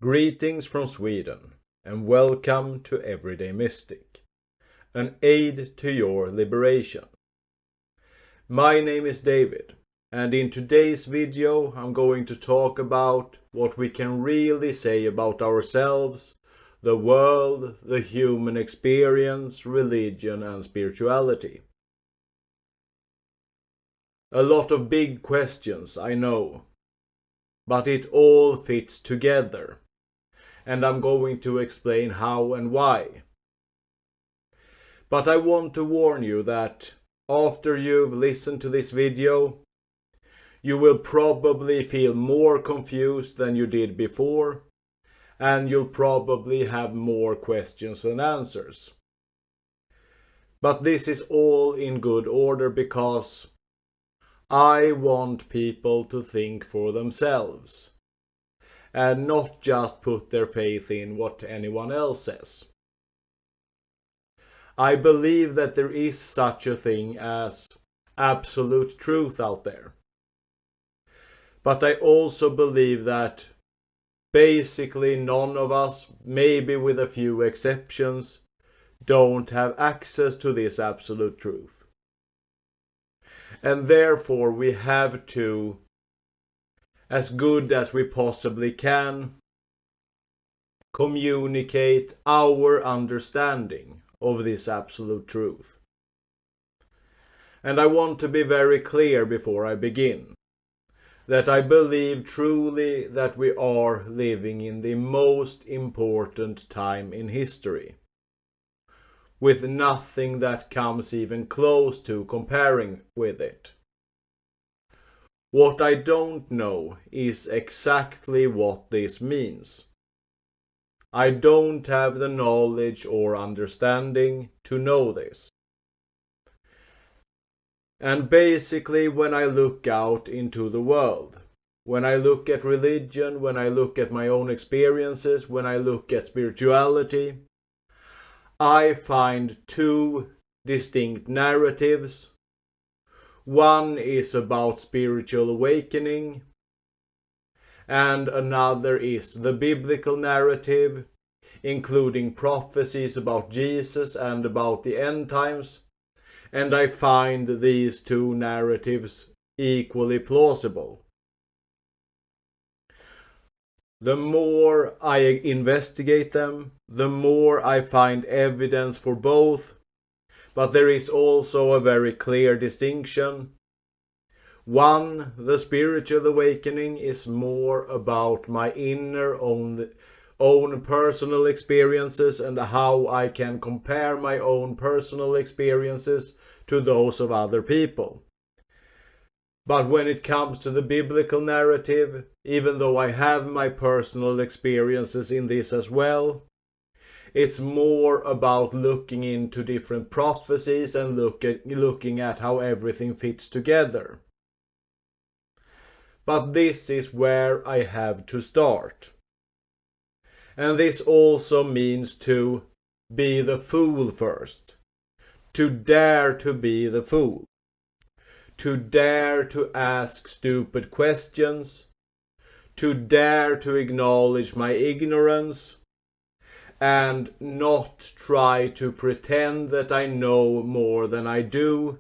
Greetings from Sweden and welcome to Everyday Mystic, an aid to your liberation. My name is David, and in today's video I'm going to talk about what we can really say about ourselves, the world, the human experience, religion and spirituality. A lot of big questions, I know, but it all fits together. And I'm going to explain how and why. But I want to warn you that after you've listened to this video, you will probably feel more confused than you did before, and you'll probably have more questions than answers. But this is all in good order because I want people to think for themselves and not just put their faith in what anyone else says. I believe that there is such a thing as absolute truth out there. But I also believe that basically none of us, maybe with a few exceptions, don't have access to this absolute truth. And therefore we have to, as good as we possibly can, communicate our understanding of this absolute truth. And I want to be very clear before I begin that I believe truly that we are living in the most important time in history, with nothing that comes even close to comparing with it. What I don't know is exactly what this means. I don't have the knowledge or understanding to know this. And basically when I look out into the world, when I look at religion, when I look at my own experiences, when I look at spirituality, I find two distinct narratives. One is about spiritual awakening, and another is the biblical narrative, including prophecies about Jesus and about the end times, and I find these two narratives equally plausible. The more I investigate them, the more I find evidence for both, but there is also a very clear distinction. One, the spiritual awakening, is more about my inner own personal experiences and how I can compare my own personal experiences to those of other people. But when it comes to the biblical narrative, even though I have my personal experiences in this as well, it's more about looking into different prophecies and looking at how everything fits together. But this is where I have to start. And this also means to be the fool first. To dare to be the fool. To dare to ask stupid questions. To dare to acknowledge my ignorance. And not try to pretend that I know more than I do.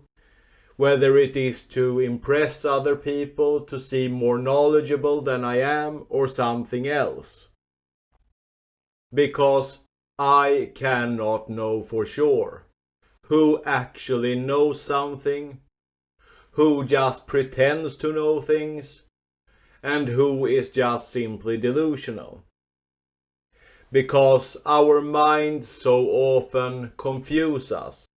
Whether it is to impress other people, to seem more knowledgeable than I am, or something else. Because I cannot know for sure who actually knows something, who just pretends to know things, and who is just simply delusional. Because our minds so often confuse us.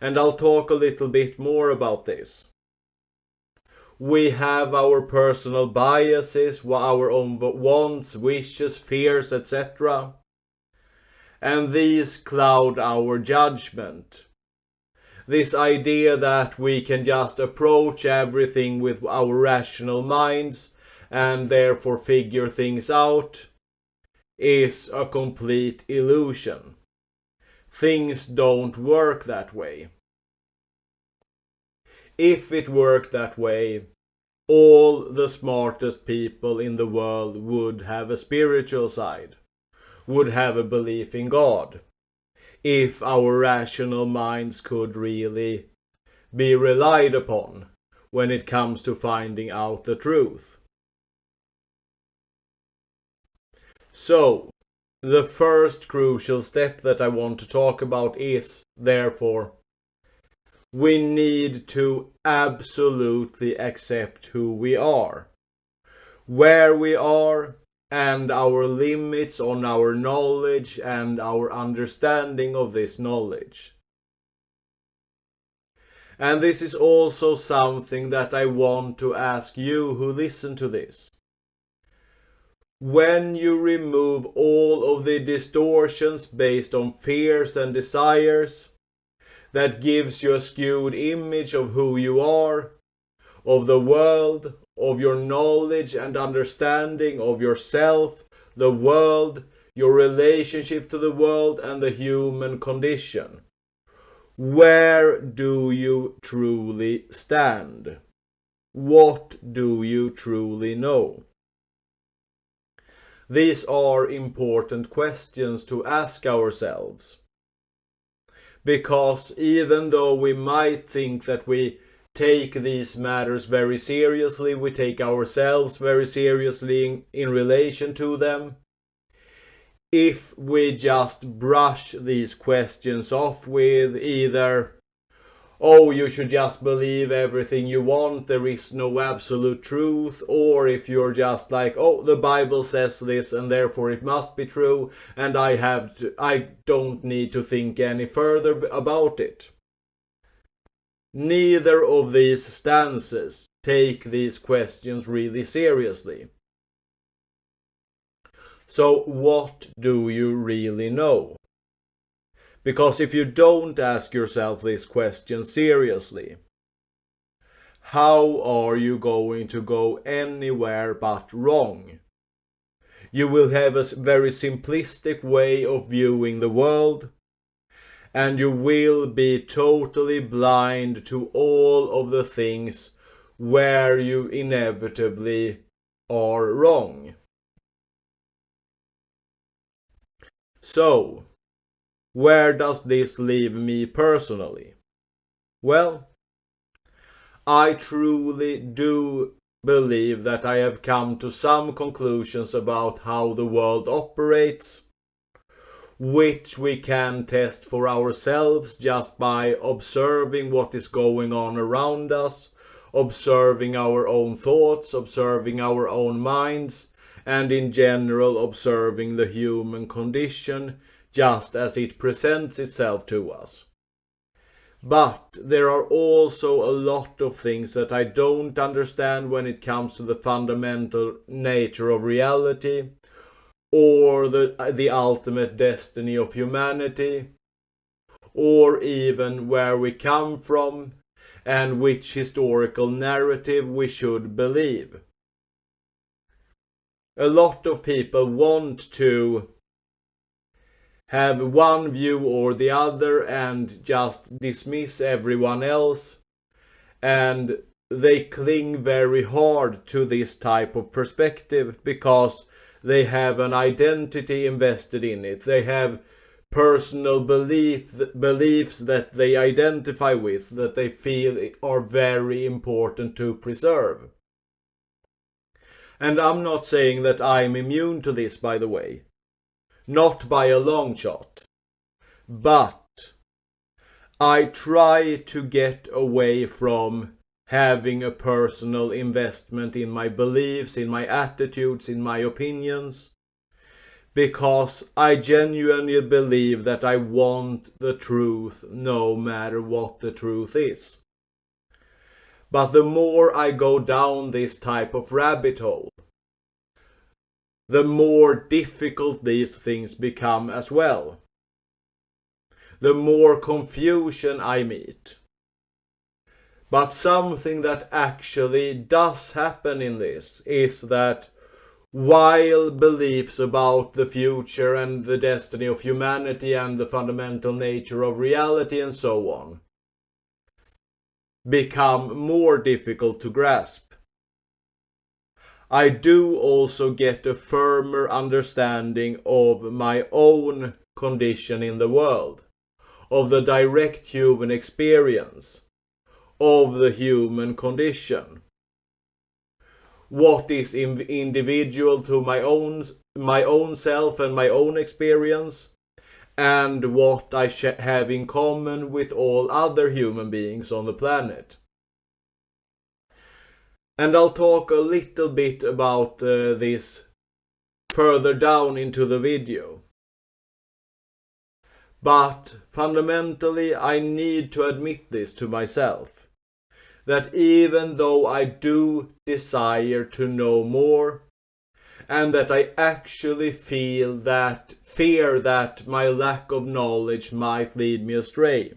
And I'll talk a little bit more about this. We have our personal biases, our own wants, wishes, fears, etc. And these cloud our judgment. This idea that we can just approach everything with our rational minds and therefore figure things out is a complete illusion. Things don't work that way. If it worked that way, all the smartest people in the world would have a spiritual side, would have a belief in God, if our rational minds could really be relied upon when it comes to finding out the truth. So, the first crucial step that I want to talk about is, therefore, we need to absolutely accept who we are, where we are, and our limits on our knowledge and our understanding of this knowledge. And this is also something that I want to ask you who listen to this. When you remove all of the distortions based on fears and desires, that gives you a skewed image of who you are, of the world, of your knowledge and understanding of yourself, the world, your relationship to the world, and the human condition. Where do you truly stand? What do you truly know? These are important questions to ask ourselves. Because even though we might think that we take these matters very seriously, we take ourselves very seriously in relation to them, if we just brush these questions off with either, oh, you should just believe everything you want, there is no absolute truth, or if you're just like, oh, the Bible says this and therefore it must be true, and I don't need to think any further about it. Neither of these stances take these questions really seriously. So what do you really know? Because if you don't ask yourself this question seriously, how are you going to go anywhere but wrong? You will have a very simplistic way of viewing the world, and you will be totally blind to all of the things where you inevitably are wrong. So, where does this leave me personally? Well, I truly do believe that I have come to some conclusions about how the world operates, which we can test for ourselves just by observing what is going on around us, observing our own thoughts, observing our own minds, and in general observing the human condition just as it presents itself to us. But there are also a lot of things that I don't understand when it comes to the fundamental nature of reality, or the ultimate destiny of humanity, or even where we come from and which historical narrative we should believe. A lot of people want to have one view or the other and just dismiss everyone else, and they cling very hard to this type of perspective because they have an identity invested in it. They have personal beliefs that they identify with, that they feel are very important to preserve. And I'm not saying that I'm immune to this, by the way. Not by a long shot. But I try to get away from having a personal investment in my beliefs, in my attitudes, in my opinions, because I genuinely believe that I want the truth no matter what the truth is. But the more I go down this type of rabbit hole, the more difficult these things become as well. The more confusion I meet. But something that actually does happen in this is that while beliefs about the future and the destiny of humanity and the fundamental nature of reality and so on become more difficult to grasp, I do also get a firmer understanding of my own condition in the world, of the direct human experience, of the human condition. What is individual to my own self and my own experience, and what I have in common with all other human beings on the planet. And I'll talk a little bit about this further down into the video. But fundamentally, I need to admit this to myself, that even though I do desire to know more, and that I actually fear that my lack of knowledge might lead me astray,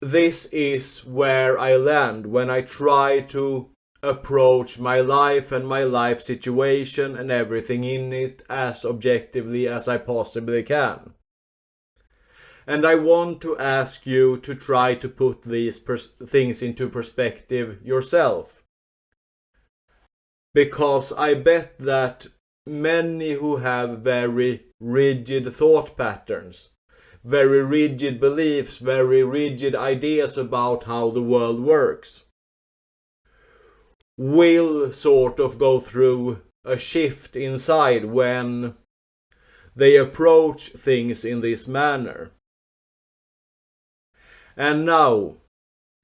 this is where I land when I try to approach my life and my life situation and everything in it as objectively as I possibly can. And I want to ask you to try to put these things into perspective yourself. Because I bet that many who have very rigid thought patterns, very rigid beliefs, very rigid ideas about how the world works, will sort of go through a shift inside when they approach things in this manner. And now,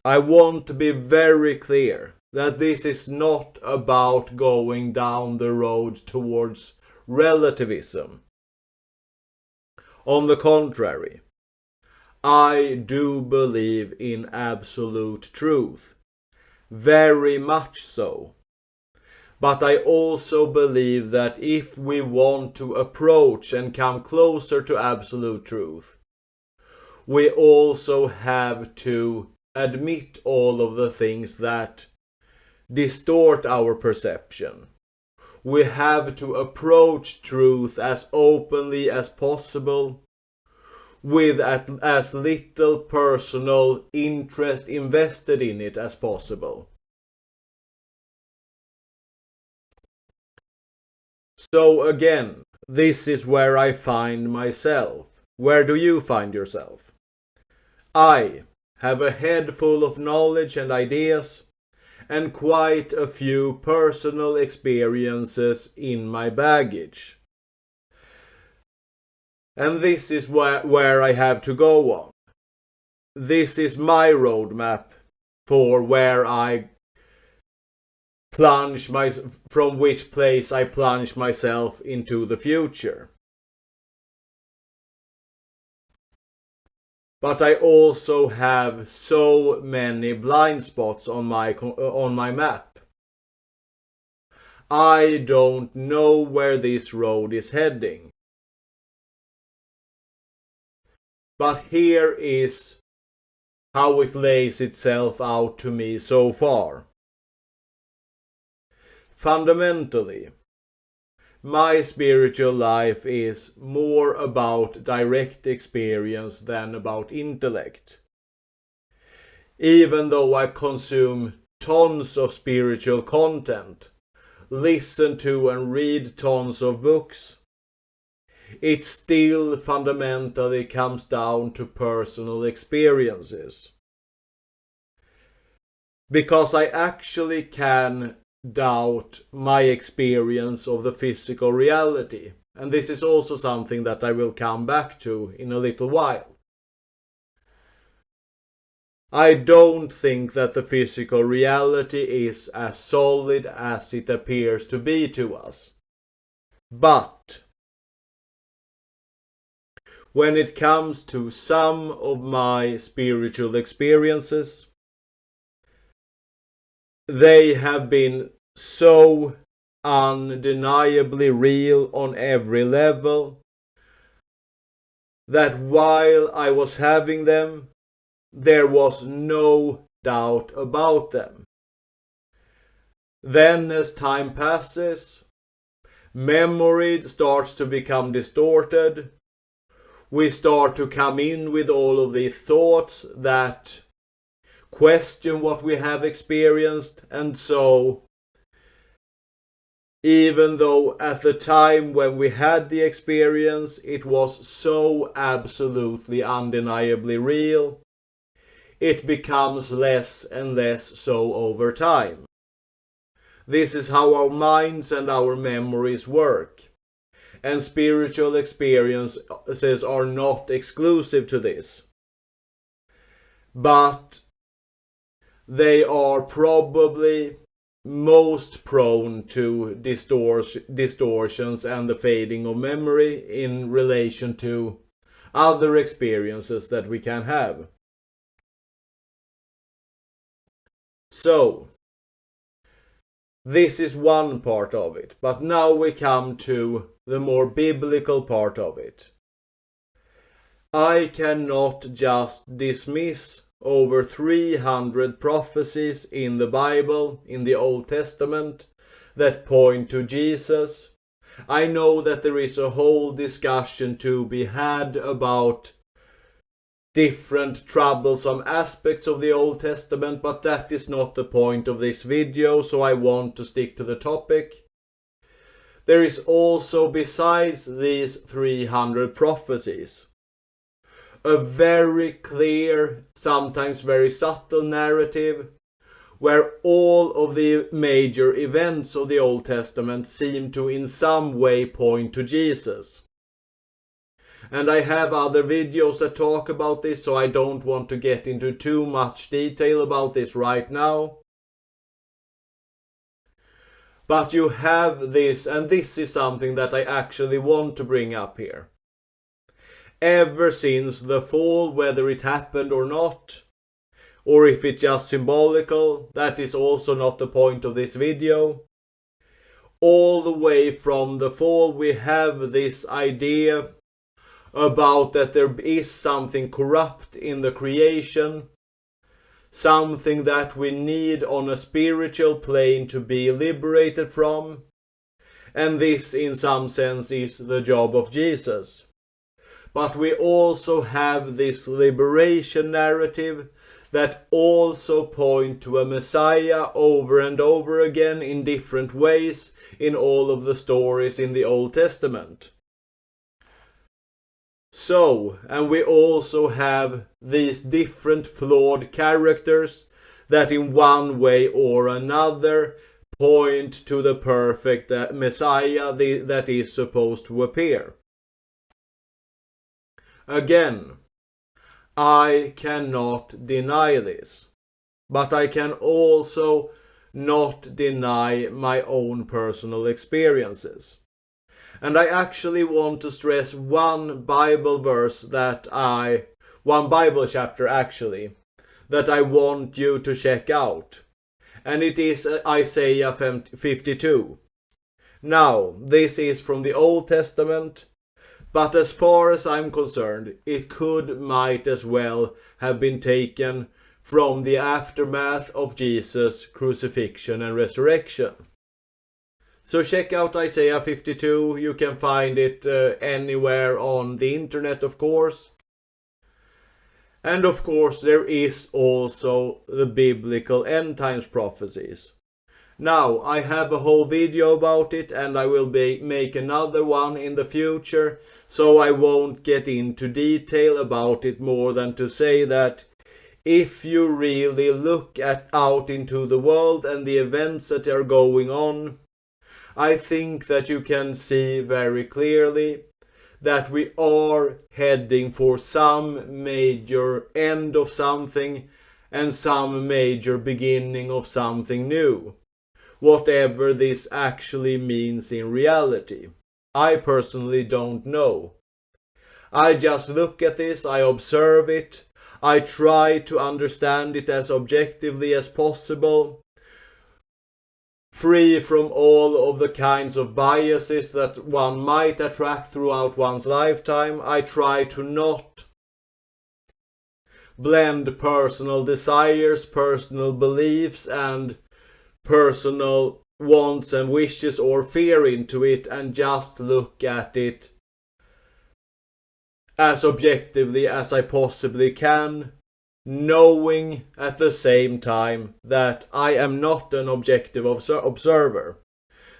I want to be very clear that this is not about going down the road towards relativism. On the contrary, I do believe in absolute truth. Very much so. But I also believe that if we want to approach and come closer to absolute truth, we also have to admit all of the things that distort our perception. We have to approach truth as openly as possible, with as little personal interest invested in it as possible. So again, this is where I find myself. Where do you find yourself? I have a head full of knowledge and ideas, and quite a few personal experiences in my baggage. And this is where I have to go on. This is my roadmap for where I from which place I plunge myself into the future. But I also have so many blind spots on my map. I don't know where this road is heading. But here is how it lays itself out to me so far. Fundamentally, my spiritual life is more about direct experience than about intellect. Even though I consume tons of spiritual content, listen to and read tons of books, it still fundamentally comes down to personal experiences. Because I actually can doubt my experience of the physical reality. And this is also something that I will come back to in a little while. I don't think that the physical reality is as solid as it appears to be to us. But when it comes to some of my spiritual experiences, they have been so undeniably real on every level that while I was having them, there was no doubt about them. Then as time passes, memory starts to become distorted. We start to come in with all of these thoughts that question what we have experienced, and so even though at the time when we had the experience it was so absolutely undeniably real, it becomes less and less so over time. This is how our minds and our memories work. And spiritual experiences are not exclusive to this. But they are probably most prone to distortions and the fading of memory in relation to other experiences that we can have. So, this is one part of it, but now we come to the more biblical part of it. I cannot just dismiss over 300 prophecies in the Bible, in the Old Testament, that point to Jesus. I know that there is a whole discussion to be had about different troublesome aspects of the Old Testament, but that is not the point of this video, so I want to stick to the topic. There is also, besides these 300 prophecies, a very clear, sometimes very subtle narrative where all of the major events of the Old Testament seem to in some way point to Jesus. And I have other videos that talk about this, so I don't want to get into too much detail about this right now. But you have this, and this is something that I actually want to bring up here. Ever since the fall, whether it happened or not, or if it's just symbolical, that is also not the point of this video. All the way from the fall we have this idea about that there is something corrupt in the creation, something that we need on a spiritual plane to be liberated from, and this in some sense is the job of Jesus. But we also have this liberation narrative that also point to a Messiah over and over again in different ways in all of the stories in the Old Testament. So, and we also have these different flawed characters that in one way or another point to the perfect Messiah that is supposed to appear. Again, I cannot deny this, but I can also not deny my own personal experiences. And I actually want to stress one Bible verse one Bible chapter actually, that I want you to check out. And it is Isaiah 52. Now, this is from the Old Testament, but as far as I'm concerned, it might as well have been taken from the aftermath of Jesus' crucifixion and resurrection. So check out Isaiah 52, you can find it anywhere on the internet, of course. And of course there is also the biblical end times prophecies. Now, I have a whole video about it and I will make another one in the future, so I won't get into detail about it more than to say that if you really look out into the world and the events that are going on, I think that you can see very clearly that we are heading for some major end of something and some major beginning of something new. Whatever this actually means in reality, I personally don't know. I just look at this, I observe it, I try to understand it as objectively as possible, free from all of the kinds of biases that one might attract throughout one's lifetime. I try to not blend personal desires, personal beliefs, and personal wants and wishes or fear into it, and just look at it as objectively as I possibly can, knowing at the same time that I am not an objective observer.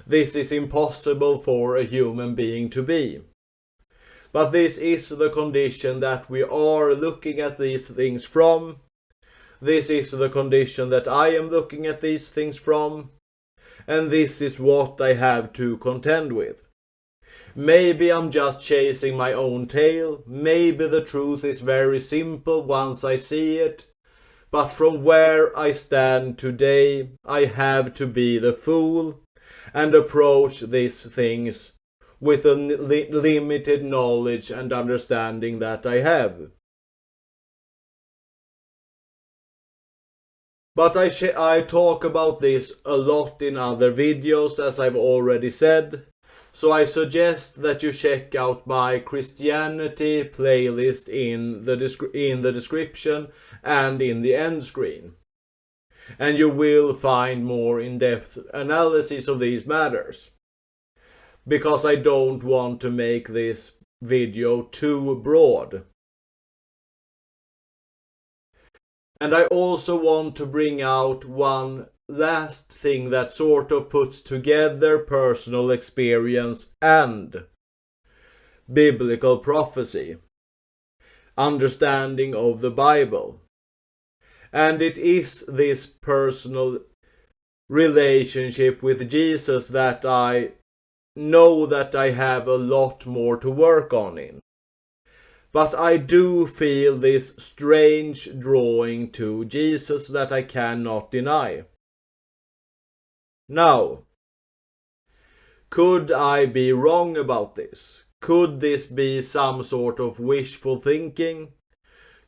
This is impossible for a human being to be. But this is the condition that we are looking at these things from. This is the condition that I am looking at these things from. And this is what I have to contend with. Maybe I'm just chasing my own tail. Maybe the truth is very simple once I see it. But from where I stand today, I have to be the fool and approach these things with the limited knowledge and understanding that I have. But I talk about this a lot in other videos, as I've already said. So I suggest that you check out my Christianity playlist in the description and in the end screen. And you will find more in-depth analysis of these matters. Because I don't want to make this video too broad. And I also want to bring out one last thing that sort of puts together personal experience and biblical prophecy, understanding of the Bible. And it is this personal relationship with Jesus that I know that I have a lot more to work on in. But I do feel this strange drawing to Jesus that I cannot deny. Now, could I be wrong about this? Could this be some sort of wishful thinking?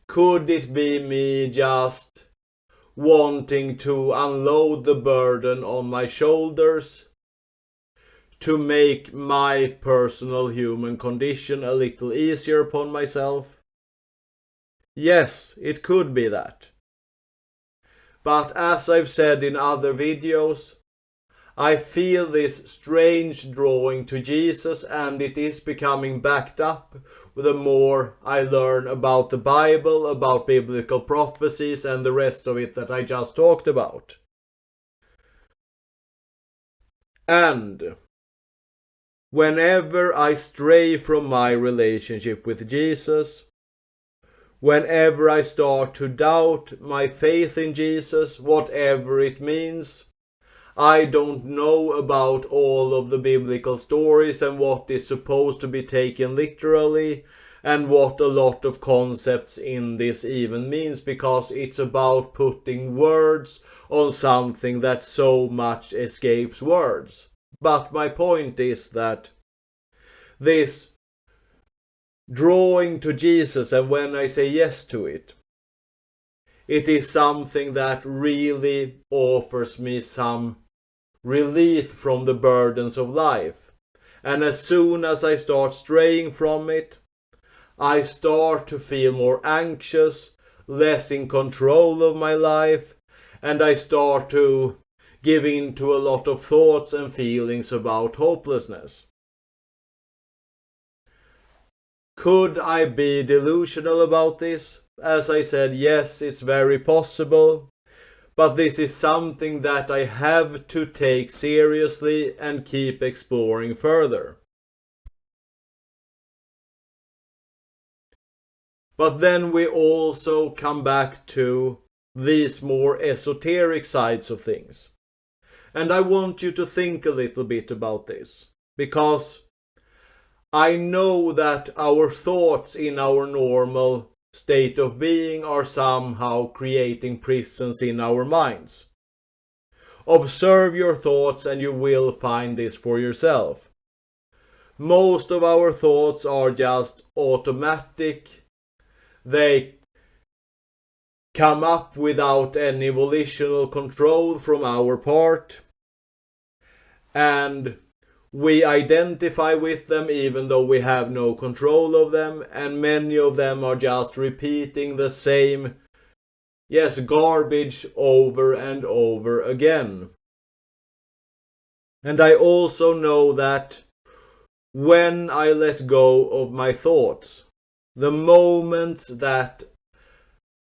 Could it be me just wanting to unload the burden on my shoulders to make my personal human condition a little easier upon myself? Yes, it could be that. But as I've said in other videos, I feel this strange drawing to Jesus, and it is becoming backed up the more I learn about the Bible, about biblical prophecies and the rest of it that I just talked about. And whenever I stray from my relationship with Jesus, whenever I start to doubt my faith in Jesus, whatever it means, I don't know about all of the biblical stories and what is supposed to be taken literally and what a lot of concepts in this even means, because it's about putting words on something that so much escapes words. But my point is that this drawing to Jesus, and when I say yes to it, it is something that really offers me some relief from the burdens of life. And as soon as I start straying from it, I start to feel more anxious, less in control of my life, and I start to give in to a lot of thoughts and feelings about hopelessness. Could I be delusional about this? As I said, yes, it's very possible. But this is something that I have to take seriously and keep exploring further. But then we also come back to these more esoteric sides of things. And I want you to think a little bit about this, because I know that our thoughts in our normal state of being are somehow creating prisons in our minds. Observe your thoughts and you will find this for yourself. Most of our thoughts are just automatic. They come up without any volitional control from our part. And we identify with them even though we have no control of them, and many of them are just repeating the same, garbage over and over again. And I also know that when I let go of my thoughts, the moments that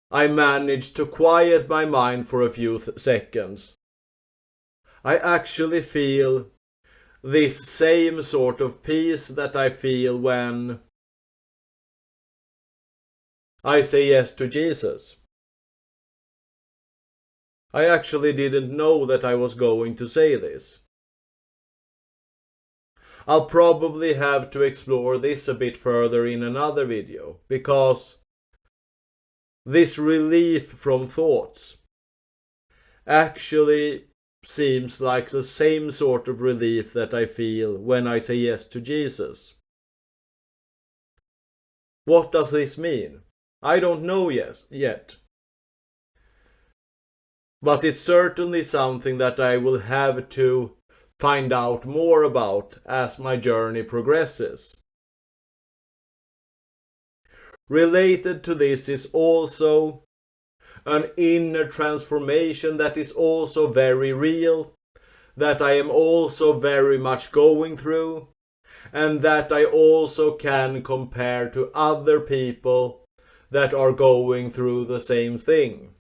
I manage to quiet my mind for a few seconds, I actually feel this same sort of peace that I feel when I say yes to Jesus. I actually didn't know that I was going to say this. I'll probably have to explore this a bit further in another video, because this relief from thoughts actually seems like the same sort of relief that I feel when I say yes to Jesus. What does this mean? I don't know yet. But it's certainly something that I will have to find out more about as my journey progresses. Related to this is also an inner transformation that is also very real, that I am also very much going through, and that I also can compare to other people that are going through the same thing.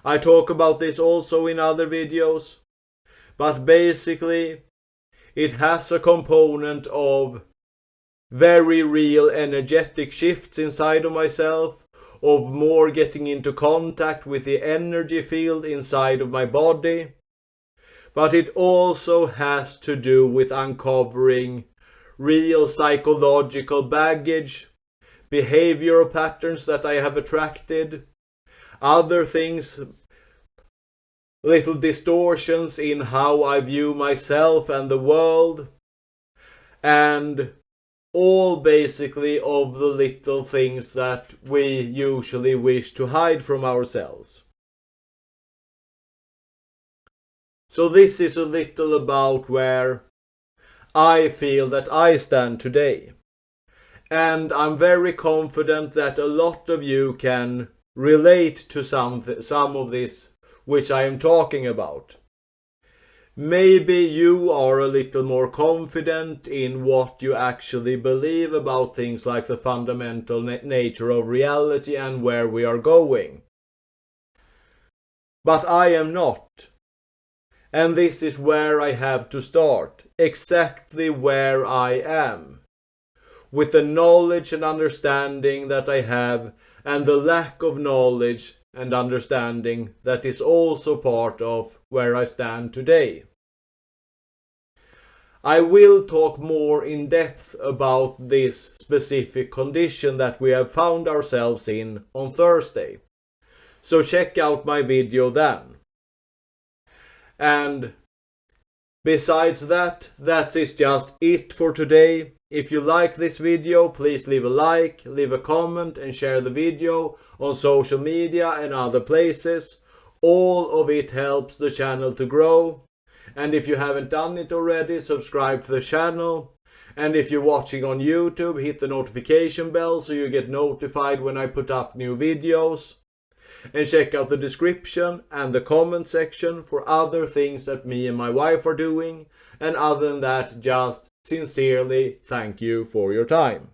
I talk about this also in other videos, but basically it has a component of very real energetic shifts inside of myself, of more getting into contact with the energy field inside of my body, but it also has to do with uncovering real psychological baggage, behavioral patterns that I have attracted, other things, little distortions in how I view myself and the world, and all basically of the little things that we usually wish to hide from ourselves. So this is a little about where I feel that I stand today. And I'm very confident that a lot of you can relate to some of this which I am talking about. Maybe you are a little more confident in what you actually believe about things like the fundamental nature of reality and where we are going. But I am not. And this is where I have to start, exactly where I am, with the knowledge and understanding that I have, and the lack of knowledge and understanding that is also part of where I stand today. I will talk more in depth about this specific condition that we have found ourselves in on Thursday, so check out my video then. And besides that, that is just it for today. If you like this video, please leave a like, leave a comment and share the video on social media and other places. All of it helps the channel to grow. And if you haven't done it already, subscribe to the channel. And if you're watching on YouTube, hit the notification bell so you get notified when I put up new videos. And check out the description and the comment section for other things that me and my wife are doing. And other than that, just sincerely thank you for your time.